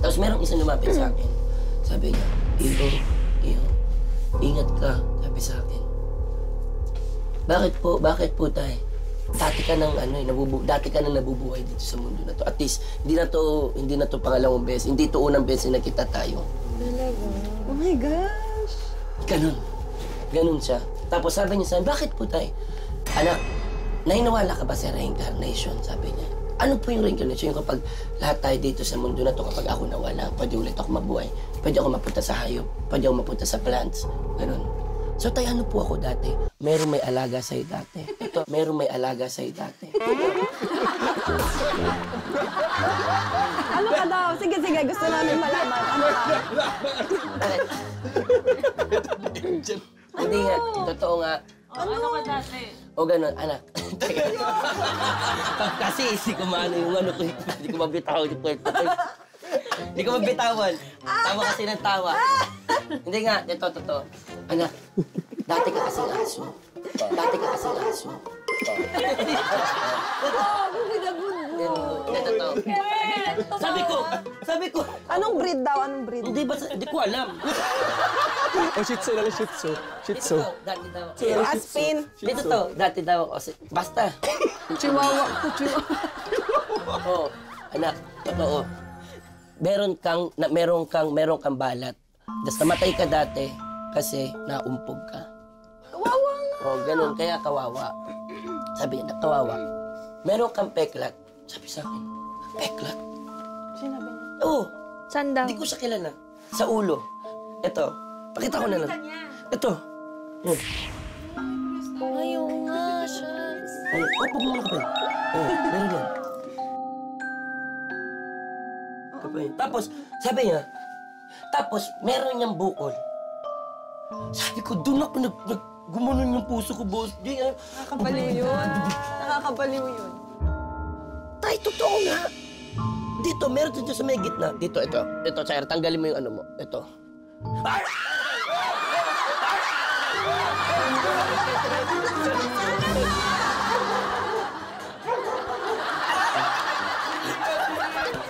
Tapos merong isang lumapit sa akin. Sabi niya, Iyo, ingat ka, sabi sa akin. Bakit po, tay? Dati ka nang nabubuhay dito sa mundo na to. At least, hindi na to pangalawang beses. Hindi to unang beses na nakita tayo. Talaga? Oh my gosh! Ganun siya. Tapos sabi niya sa akin, bakit po, tay? Anak, naniniwala ka ba sa reincarnation? Sabi niya. Ano po yung reincarnation? Yung kapag lahat tayo dito sa mundo na to, kapag ako nawala, pwede ulit ako mabuhay. Pwede ako mapunta sa hayop. Pwede ako mapunta sa plants. Ganun. So, tayo, ano po ako dati? Merong may alaga sa'yo dati. Ito, merong may alaga sa'yo dati. Ano ka daw? Sige, gusto namin malaman. Ano ka? Hindi nga, totoo nga. Ano ka dati? O ganun, anak. Kasi hindi ko maano yung ano ko. Hindi ko mabitaw yung kwento. Hindi ko mabitawan. Tawa kasi ng tawa. Hindi nga, ito, totoo. Anak, dati ka kasing aso. Oo, bubida-budo. Hindi, totoo. Sabi ko. Anong breed daw? Anong breed? Hindi ko alam. Oh, Shih Tzu lang, Shih Tzu. Shih Tzu. Dati daw. Aspin. Dito to, dati daw. Basta. Chihuahua. Oo, anak, totoo. Meron kang balat. Tapos namatay ka dati kasi naumpog ka. Kawawa nga. Oh, ganun, kaya kawawa. Sabi niya, kawawa. Meron kang peklat. Sabi sa akin, peklat? Sinabi niya. Oo. Saan daw? Hindi ko siya kilala. Sa ulo. Ito. Pakita ko na lang. Ito. Yan. Ayaw nga, shucks. Oh, pagmumula ka pa yun. Oh, meron yan. Tapos, sabi niya, meron niyang bukol. Sabi ko, doon ako gumanon yung puso ko, boss. Nakakabaliw yun. Nakakabaliw yun. Tay, totoo nga. Dito, meron dito sa may gitna. Dito, ito. Ito, Chair, tanggalin mo yung ano mo. Ito.